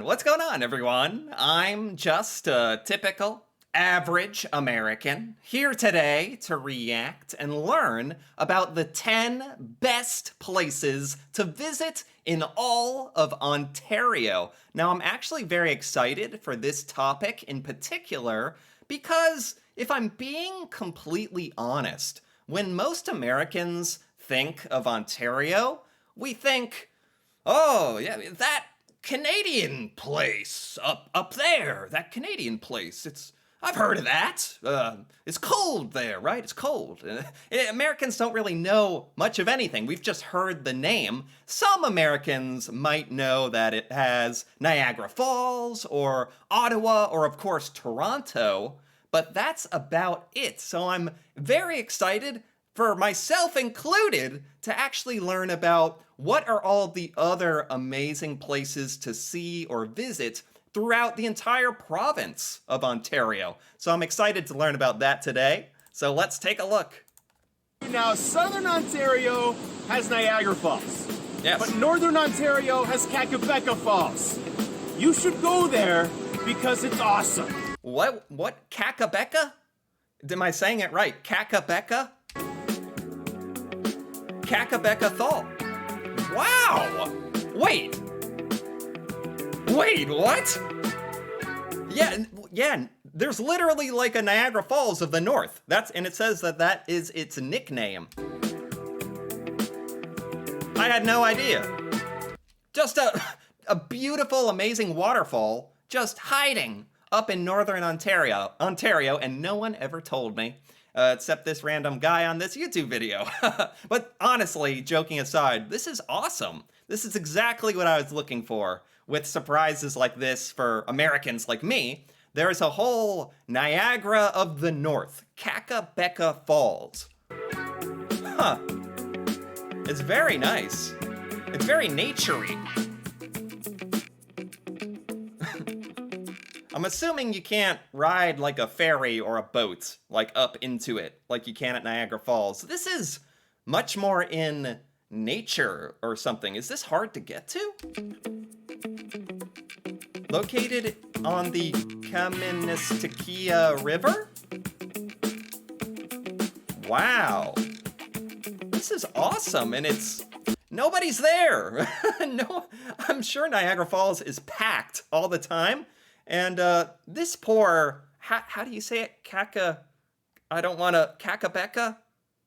What's going on, everyone? I'm just a typical, average American here today to react and learn about the 10 best places to visit in all of Ontario. Now, I'm actually very excited for this topic in particular because if I'm being completely honest, when most Americans think of Ontario, we think, oh, yeah, that Canadian place up there. That Canadian place. I've heard of that. It's cold there, right? It's cold. Americans don't really know much of anything. We've just heard the name. Some Americans might know that it has Niagara Falls or Ottawa or of course Toronto, but that's about it. So I'm very excited, for myself included, to actually learn about what are all the other amazing places to see or visit throughout the entire province of Ontario. So I'm excited to learn about that today. So let's take a look. Now, Southern Ontario has Niagara Falls. Yes. But Northern Ontario has Kakabeka Falls. You should go there because it's awesome. What? Kakabeka? Am I saying it right? Kakabeka? Kakabeka Fall. Wow! Wait, what? Yeah, there's literally like a Niagara Falls of the North. And it says that is its nickname. I had no idea. Just a beautiful, amazing waterfall just hiding up in Northern Ontario, and no one ever told me. Except this random guy on this YouTube video. But honestly, joking aside, this is awesome. This is exactly what I was looking for. With surprises like this for Americans like me, there's a whole Niagara of the North, Kakabeka Falls. Huh. It's very nice. It's very naturey. I'm assuming you can't ride like a ferry or a boat, like up into it, like you can at Niagara Falls. This is much more in nature or something. Is this hard to get to? Located on the Kaministiquia River? Wow. This is awesome, and nobody's there. No, I'm sure Niagara Falls is packed all the time. And this poor, how do you say it? Kakabeka?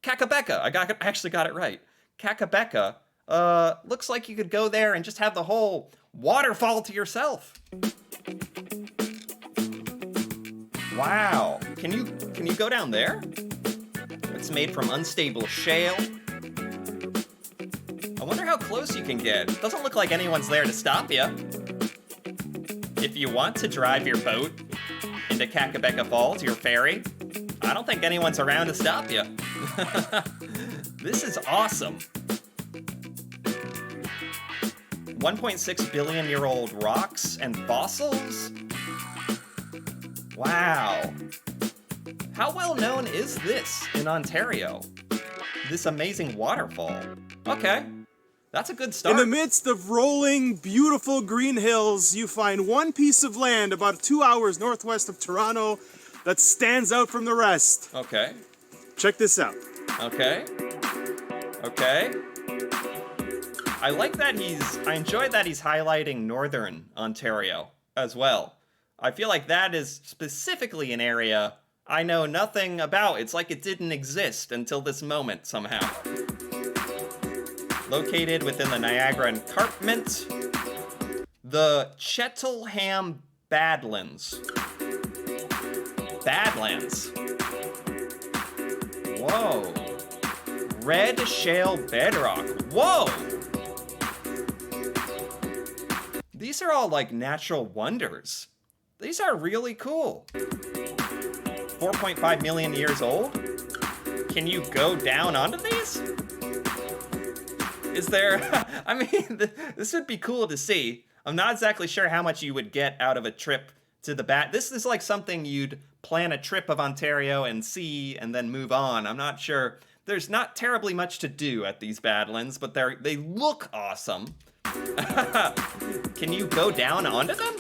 Kakabeka. I actually got it right. Kakabeka. Looks like you could go there and just have the whole waterfall to yourself. Wow. Can you go down there? It's made from unstable shale. I wonder how close you can get. It doesn't look like anyone's there to stop you. If you want to drive your boat into Kakabeka Falls, your ferry, I don't think anyone's around to stop you. This is awesome. 1.6 billion year old rocks and fossils? Wow. How well known is this in Ontario? This amazing waterfall. Okay. That's a good start. In the midst of rolling, beautiful green hills, you find one piece of land about 2 hours northwest of Toronto that stands out from the rest. Okay. Check this out. Okay. I enjoy that he's highlighting Northern Ontario as well. I feel like that is specifically an area I know nothing about. It's like it didn't exist until this moment somehow. Located within the Niagara Escarpment, the Cheltenham Badlands. Badlands. Whoa. Red shale bedrock. Whoa. These are all like natural wonders. These are really cool. 4.5 million years old? Can you go down onto these? Is there, I mean, this would be cool to see. I'm not exactly sure how much you would get out of a trip to the This is like something you'd plan a trip of Ontario and see and then move on. I'm not sure. There's not terribly much to do at these Badlands, but they look awesome. Can you go down onto them?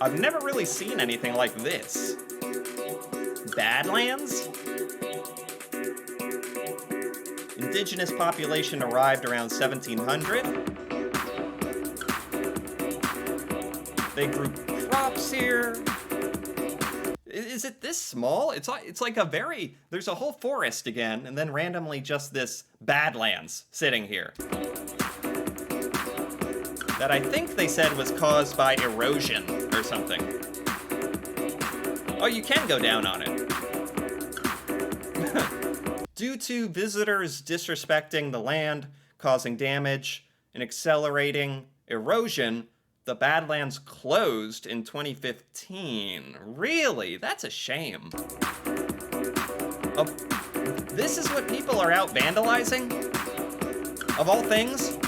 I've never really seen anything like this. Badlands? Indigenous population arrived around 1700. They grew crops here. Is it this small? It's like a very, there's a whole forest again, and then randomly just this badlands sitting here. That I think they said was caused by erosion or something. Oh, you can go down on it. Due to visitors disrespecting the land, causing damage, and accelerating erosion, the Badlands closed in 2015. Really? That's a shame. Oh, this is what people are out vandalizing? Of all things?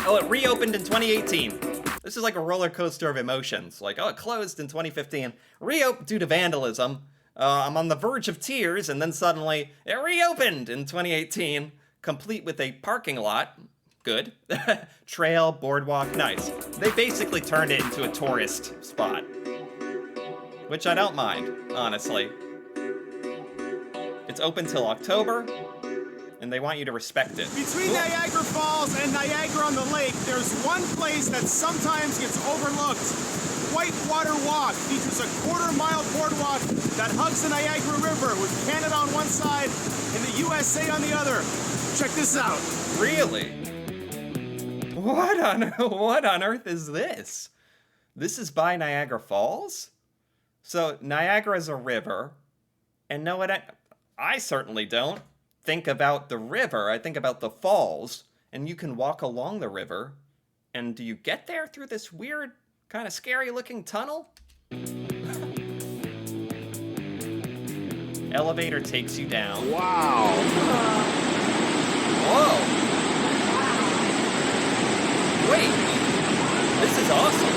Oh, it reopened in 2018. This is like a roller coaster of emotions. Like, oh, it closed in 2015. Reopened due to vandalism. I'm on the verge of tears, and then suddenly it reopened in 2018, complete with a parking lot. Good. Trail, boardwalk, nice. They basically turned it into a tourist spot. Which I don't mind, honestly. It's open till October, and they want you to respect it. Between Niagara Falls and Niagara on the Lake, there's one place that sometimes gets overlooked. Whitewater Walk features a quarter-mile boardwalk that hugs the Niagara River with Canada on one side and the USA on the other. Check this out. Really? What on earth is this? This is by Niagara Falls? So Niagara is a river, and no, I certainly don't think about the river. I think about the falls, and you can walk along the river. And do you get there through this weird, kind of scary-looking tunnel? Elevator takes you down. Wow. Whoa. Wait, this is awesome.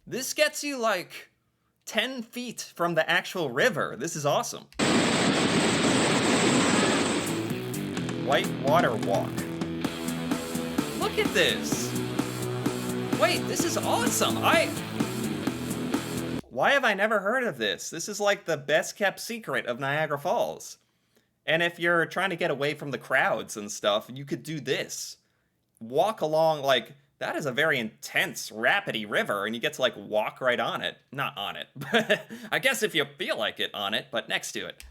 This gets you like 10 feet from the actual river. This is awesome. Whitewater Walk. Look at this. Wait, this is awesome. Why have I never heard of this? This is like the best kept secret of Niagara Falls. And if you're trying to get away from the crowds and stuff, you could do this. Walk along, like, that is a very intense, rapidy river, and you get to, like, walk right on it. Not on it, but I guess if you feel like it, on it, but next to it.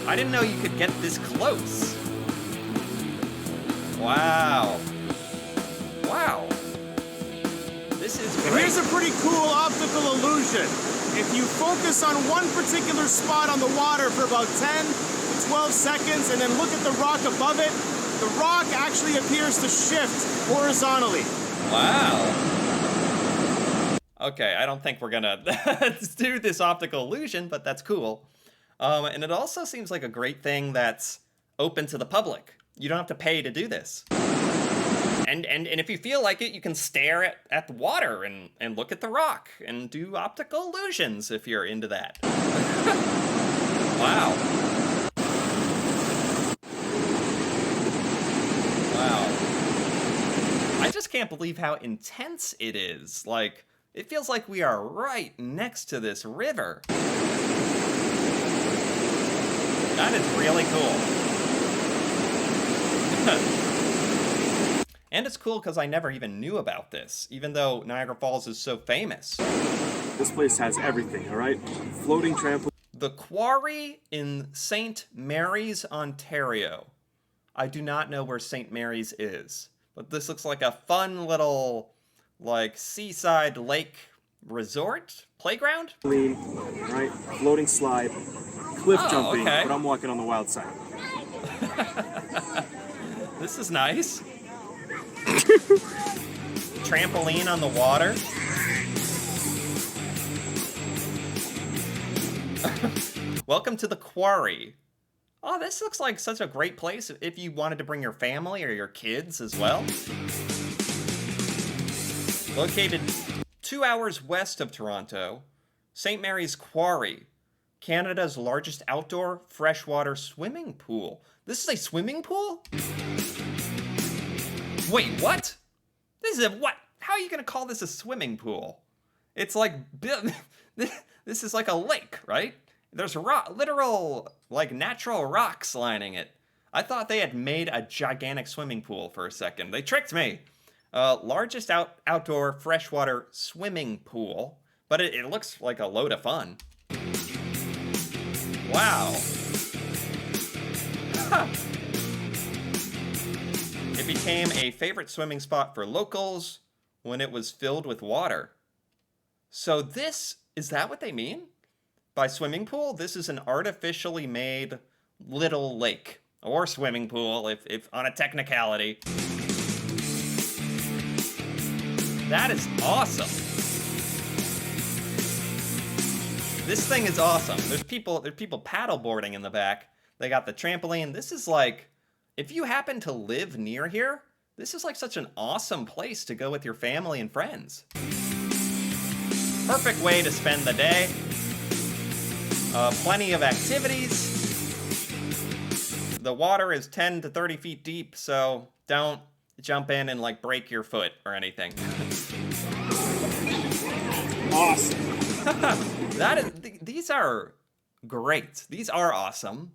I didn't know you could get this close. Wow. Wow. This is great. And here's a pretty cool optical illusion. If you focus on one particular spot on the water for about 10 to 12 seconds and then look at the rock above it, the rock actually appears to shift horizontally. Wow. Okay, I don't think we're gonna do this optical illusion, but that's cool. And it also seems like a great thing that's open to the public. You don't have to pay to do this. And if you feel like it, you can stare at the water and look at the rock and do optical illusions if you're into that. Wow. Wow. I just can't believe how intense it is. Like, it feels like we are right next to this river. That is really cool. And it's cool because I never even knew about this, even though Niagara Falls is so famous. This place has everything, all right? Floating trampoline. The Quarry in St. Mary's, Ontario. I do not know where St. Mary's is, but this looks like a fun little, like, seaside lake resort playground. Right? Floating slide. Cliff jumping, okay. but I'm walking on the wild side. This is nice. Trampoline on the water. Welcome to the Quarry. Oh, this looks like such a great place if you wanted to bring your family or your kids as well. Located 2 hours west of Toronto, St. Mary's Quarry Canada's largest outdoor freshwater swimming pool. This is a swimming pool? Wait, what? This is a what? How are you gonna call this a swimming pool? It's like, this is like a lake, right? There's literal, like natural rocks lining it. I thought they had made a gigantic swimming pool for a second. They tricked me. Largest outdoor freshwater swimming pool, but it looks like a load of fun. Wow. It became a favorite swimming spot for locals when it was filled with water. So is that what they mean by swimming pool? This is an artificially made little lake or swimming pool, if on a technicality. That is awesome. This thing is awesome. There's people paddleboarding in the back. They got the trampoline. This is like, if you happen to live near here, this is like such an awesome place to go with your family and friends. Perfect way to spend the day. Plenty of activities. The water is 10 to 30 feet deep, so don't jump in and like break your foot or anything. Awesome. These are great. These are awesome.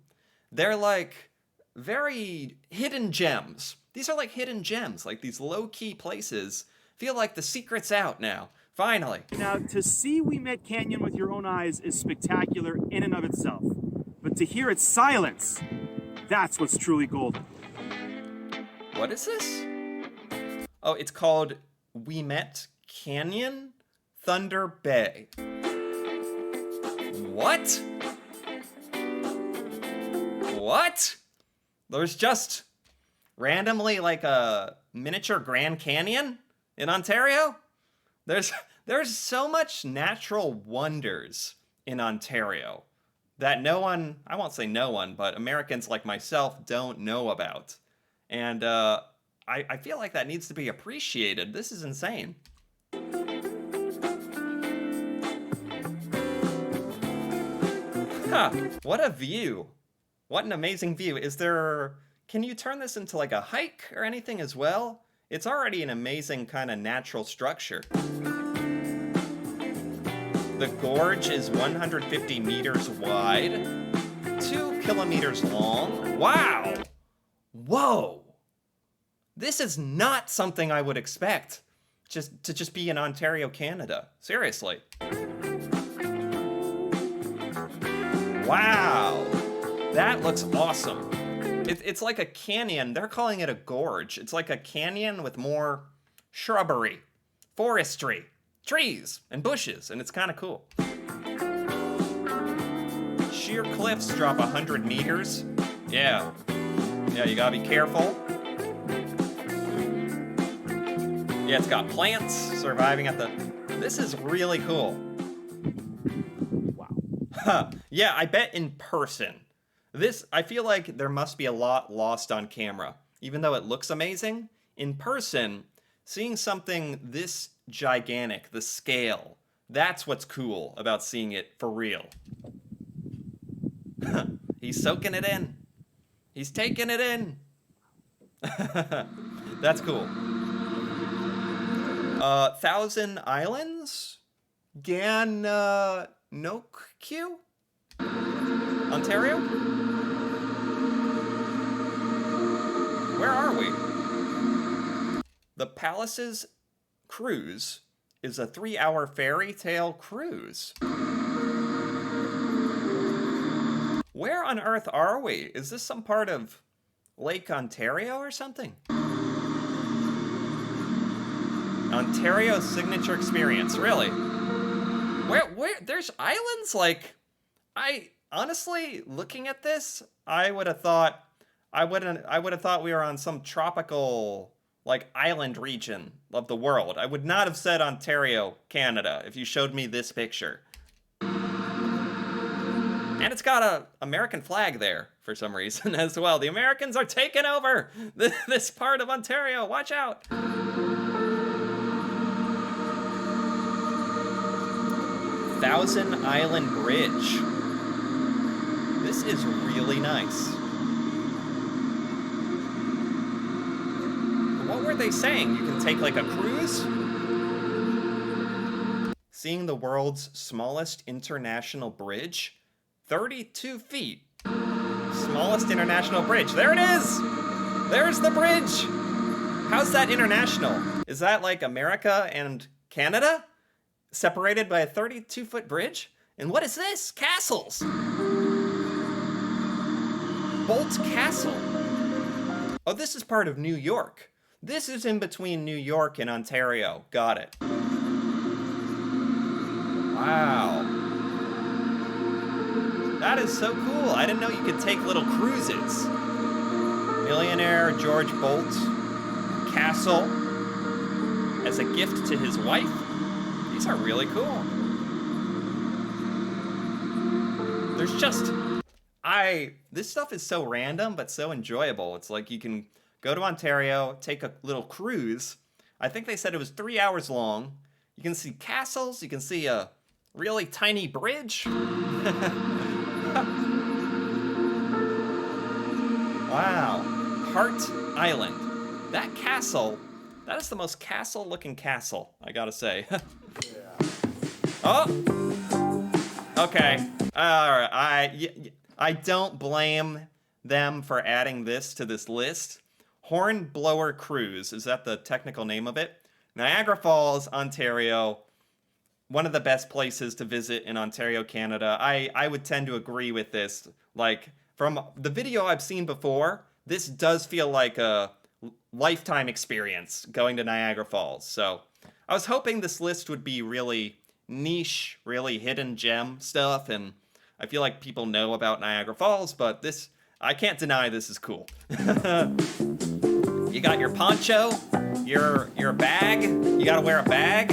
They're like very hidden gems. These are like hidden gems, like these low-key places. Feel like the secret's out now. Finally. Now, to see Ouimet Canyon with your own eyes is spectacular in and of itself. But to hear its silence, that's what's truly golden. What is this? Oh, it's called Ouimet Canyon Thunder Bay. What? What? There's just randomly like a miniature Grand Canyon in Ontario? There's so much natural wonders in Ontario that no one, I won't say no one, but Americans like myself don't know about. And I feel like that needs to be appreciated. This is insane. Huh, what a view. What an amazing view. Can you turn this into like a hike or anything as well? It's already an amazing kind of natural structure. The gorge is 150 meters wide, 2 kilometers long. Wow! Whoa! This is not something I would expect to just be in Ontario, Canada. Seriously. Wow! That looks awesome. It's like a canyon. They're calling it a gorge. It's like a canyon with more shrubbery, forestry, trees, and bushes, and it's kind of cool. Sheer cliffs drop 100 meters. Yeah, you gotta be careful. Yeah, it's got plants surviving at the... This is really cool. Wow. Huh. Yeah, I bet in person. I feel like there must be a lot lost on camera. Even though it looks amazing, in person, seeing something this gigantic, the scale, that's what's cool about seeing it for real. He's soaking it in. He's taking it in. That's cool. Thousand Islands? Gananoque? Ontario? Where are we? The Palaces Cruise is a 3-hour fairy tale cruise. Where on earth are we? Is this some part of Lake Ontario or something? Ontario's signature experience, really? Where, there's islands? Like, honestly, looking at this, I would have thought we were on some tropical, like, island region of the world. I would not have said Ontario, Canada, if you showed me this picture. And it's got a American flag there for some reason as well. The Americans are taking over this part of Ontario. Watch out. Thousand Island Bridge. This is really nice. What were they saying? You can take like a cruise? Seeing the world's smallest international bridge? 32 feet. Smallest international bridge. There it is! There's the bridge! How's that international? Is that like America and Canada? Separated by a 32-foot bridge? And what is this? Castles! Bolt Castle. Oh, this is part of New York. This is in between New York and Ontario. Got it. Wow. That is so cool. I didn't know you could take little cruises. Millionaire George Bolt Castle as a gift to his wife. These are really cool. There's just... This stuff is so random, but so enjoyable. It's like you can go to Ontario, take a little cruise. I think they said it was 3 hours long. You can see castles, you can see a really tiny bridge. Wow. Hart Island. That castle, that is the most castle-looking castle, I gotta say. Oh! Okay. Alright, I don't blame them for adding this to this list. Hornblower Cruise, is that the technical name of it? Niagara Falls, Ontario. One of the best places to visit in Ontario, Canada. I would tend to agree with this. Like, from the video I've seen before, this does feel like a lifetime experience going to Niagara Falls. So, I was hoping this list would be really niche, really hidden gem stuff, and I feel like people know about Niagara Falls, but this, I can't deny this is cool. You got your poncho, your bag, you gotta wear a bag.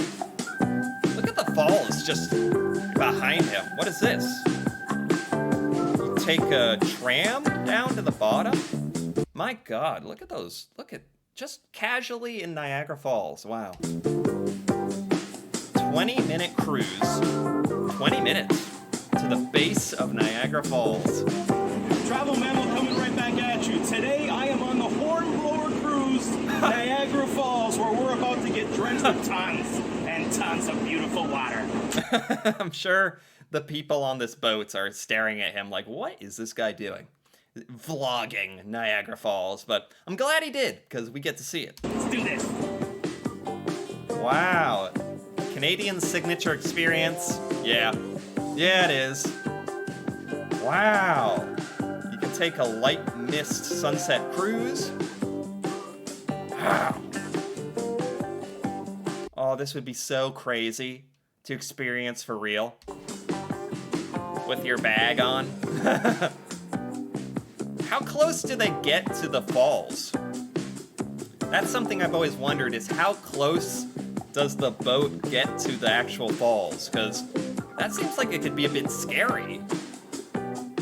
Look at the falls just behind him. What is this? You take a tram down to the bottom? My God, look at those. Look at, just casually in Niagara Falls, wow. 20-minute cruise, 20 minutes to the base of Niagara Falls. Travel Mammal coming right back at you. Today I am on the Hornblower Cruise, Niagara Falls, where we're about to get drenched with tons and tons of beautiful water. I'm sure the people on this boat are staring at him like, what is this guy doing? Vlogging Niagara Falls, but I'm glad he did, because we get to see it. Let's do this. Wow. Canadian signature experience. Yeah, it is. Wow. You can take a light mist sunset cruise. Wow. Oh, this would be so crazy to experience for real. With your bag on. How close do they get to the falls? That's something I've always wondered, is how close does the boat get to the actual falls? Because that seems like it could be a bit scary.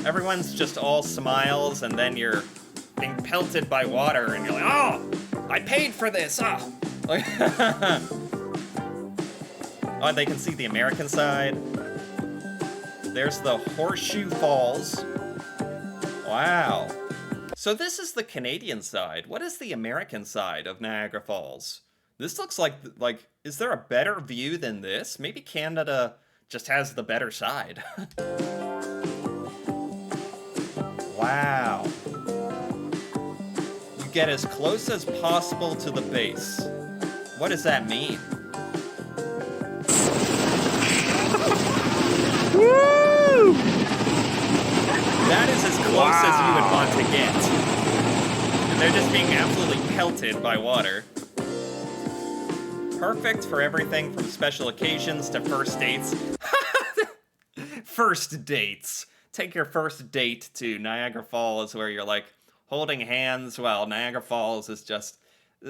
Everyone's just all smiles, and then you're being pelted by water, and you're like, oh, I paid for this, ah. Oh, they can see the American side. There's the Horseshoe Falls. Wow. So this is the Canadian side. What is the American side of Niagara Falls? This looks like, is there a better view than this? Maybe Canada just has the better side. Wow. You get as close as possible to the base. What does that mean? Woo! That is as close as you would want to get. And they're just being absolutely pelted by water. Perfect for everything from special occasions to first dates. First dates. Take your first date to Niagara Falls where you're like holding hands while Niagara Falls is just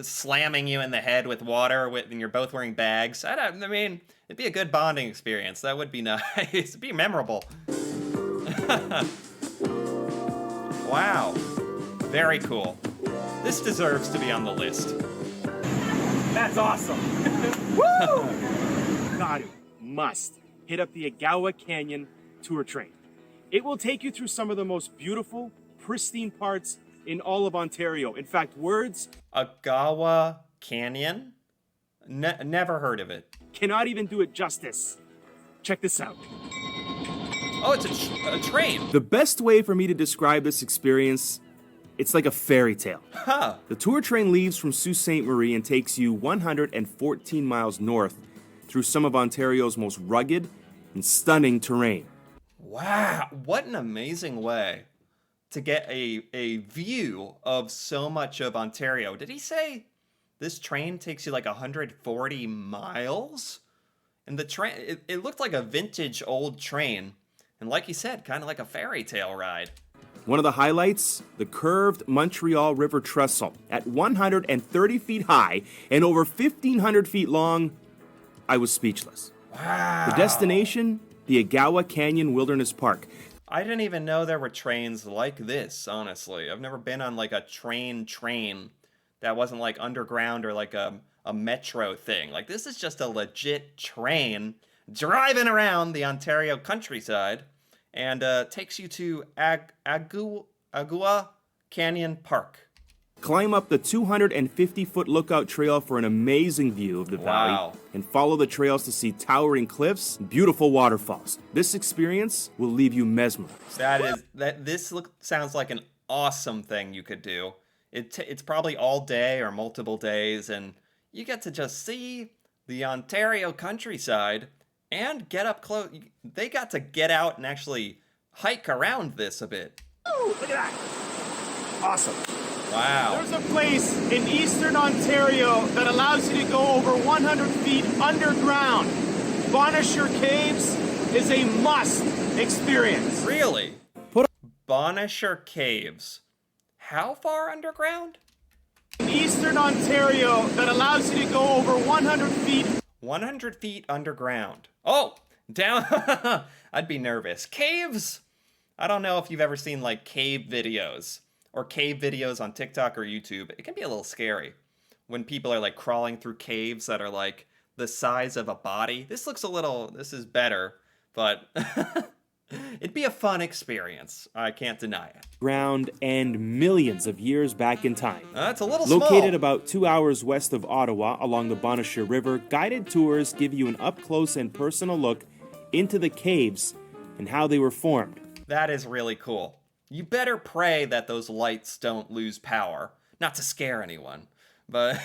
slamming you in the head with water and you're both wearing bags. I mean, it'd be a good bonding experience. That would be nice. It'd be memorable. Wow. Very cool. This deserves to be on the list. That's awesome. Woo! Got it. Must hit up the Agawa Canyon tour train. It will take you through some of the most beautiful, pristine parts in all of Ontario. In fact, words Agawa Canyon? Never heard of it. cannot even do it justice. Check this out. Oh, it's a train. The best way for me to describe this experience, it's like a fairy tale. Huh. The tour train leaves from Sault Ste. Marie and takes you 114 miles north through some of Ontario's most rugged and stunning terrain. Wow, what an amazing way to get a view of so much of Ontario. Did he say this train takes you like 140 miles? And the train, it looked like a vintage old train. And like he said, kind of like a fairy tale ride. One of the highlights, the curved Montreal River Trestle. At 130 feet high and over 1,500 feet long, I was speechless. Wow. The destination, the Agawa Canyon Wilderness Park. I didn't even know there were trains like this, honestly. I've never been on like a train that wasn't like underground or like a metro thing. Like this is just a legit train driving around the Ontario countryside and takes you to Agua Canyon Park. Climb up the 250-foot lookout trail for an amazing view of the valley. Wow. And follow the trails to see towering cliffs and beautiful waterfalls. This experience will leave you mesmerized. This sounds like an awesome thing you could do. It's probably all day or multiple days, and you get to just see the Ontario countryside and get up close. They got to get out and actually hike around this a bit. Ooh, look at that. Awesome. Wow. There's a place in eastern Ontario that allows you to go over 100 feet underground. Bonnechere Caves is a must experience. Really? Bonnechere Caves. How far underground? In eastern Ontario that allows you to go over 100 feet. 100 feet underground. Oh, down. I'd be nervous. Caves? I don't know if you've ever seen like cave videos or cave videos on TikTok or YouTube. It can be a little scary when people are like crawling through caves that are like the size of a body. This is better, but it'd be a fun experience. I can't deny it. Ground and millions of years back in time. That's a little Located small. about 2 hours west of Ottawa along the Bonnechere River, guided tours give you an up-close and personal look into the caves and how they were formed. That is really cool. You better pray that those lights don't lose power. Not to scare anyone, but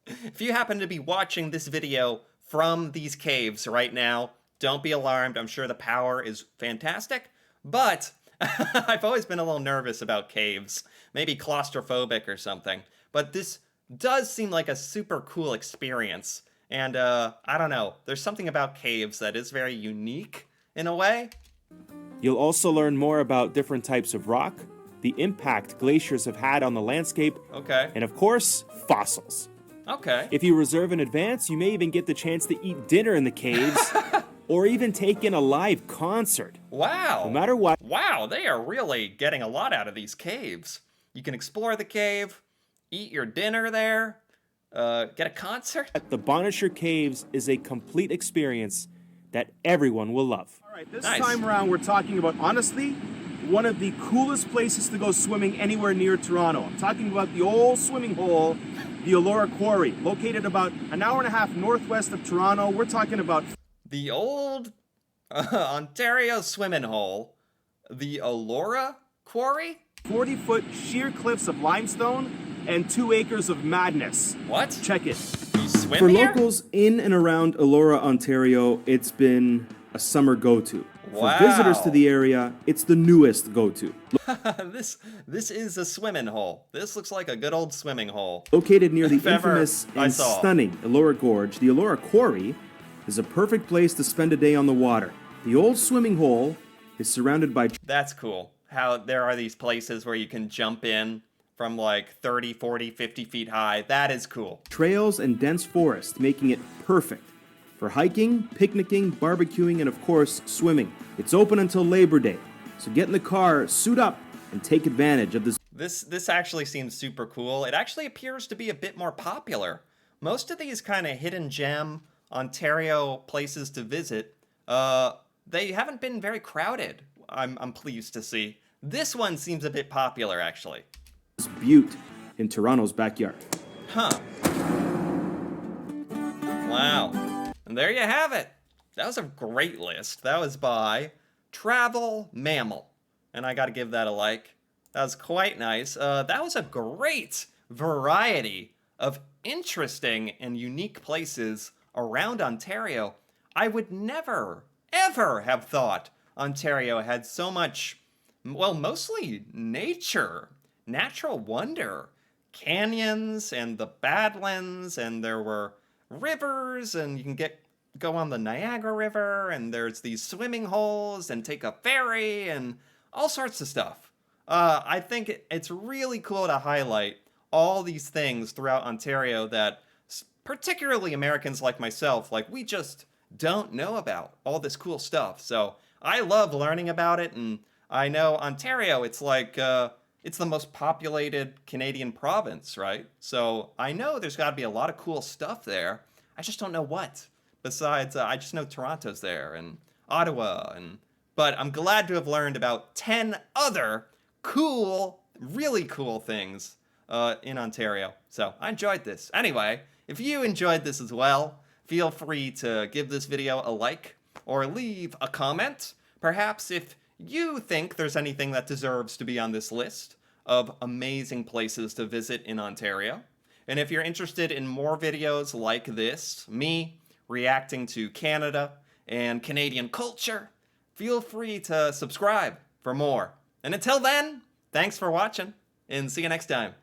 if you happen to be watching this video from these caves right now, don't be alarmed. I'm sure the power is fantastic, but I've always been a little nervous about caves. Maybe claustrophobic or something. But this does seem like a super cool experience. And I don't know. There's something about caves that is very unique in a way. You'll also learn more about different types of rock, the impact glaciers have had on the landscape, Okay. and of course, fossils. Okay. If you reserve in advance, you may even get the chance to eat dinner in the caves or even take in a live concert. Wow. No matter what, Wow, they are really getting a lot out of these caves. You can explore the cave, eat your dinner there, get a concert. the Bonnechere Caves is a complete experience that everyone will love. All right, this Nice. time around we're talking about, honestly, one of the coolest places to go swimming anywhere near Toronto. I'm talking about the old swimming hole, the Elora Quarry, located about an hour and a half northwest of Toronto. We're talking about The old Ontario swimming hole, the Elora Quarry? 40-foot sheer cliffs of limestone and 2 acres of madness. What? Check it. You swim For here? locals in and around Elora, Ontario, it's been a summer go-to. Wow. For visitors to the area, it's the newest go-to. This is a swimming hole. This looks like a good old swimming hole. Located near the If ever infamous I and saw. stunning Elora Gorge, the Elora Quarry is a perfect place to spend a day on the water. The old swimming hole is surrounded by That's cool. How there are these places where you can jump in from like 30, 40, 50 feet high. That is cool. trails and dense forest, making it perfect for hiking, picnicking, barbecuing, and of course, swimming. It's open until Labor Day, so get in the car, suit up, and take advantage of this. This actually seems super cool. It actually appears to be a bit more popular. Most of these kind of hidden gem Ontario places to visit, they haven't been very crowded. I'm pleased to see. This one seems a bit popular, actually. Butte in Toronto's backyard. Huh. Wow. And there you have it. That was a great list. That was by Travel Mammal. And I got to give that a like. That was quite nice. That was a great variety of interesting and unique places around Ontario. I would never, ever have thought Ontario had so much, well, mostly nature, natural wonder, canyons and the Badlands, and there were rivers, and you can go on the Niagara River, and there's these swimming holes and take a ferry and all sorts of stuff. I think it's really cool to highlight all these things throughout Ontario that particularly Americans like myself, like, we just don't know about all this cool stuff. So I love learning about it, and I know Ontario, it's like, it's the most populated Canadian province, right? So I know there's got to be a lot of cool stuff there. I just don't know what. Besides, I just know Toronto's there and Ottawa, but I'm glad to have learned about 10 other cool, really cool things in Ontario. So I enjoyed this. Anyway, if you enjoyed this as well, feel free to give this video a like or leave a comment. Perhaps if you think there's anything that deserves to be on this list of amazing places to visit in Ontario. And if you're interested in more videos like this, me reacting to Canada and Canadian culture, feel free to subscribe for more. And until then, thanks for watching, and see you next time.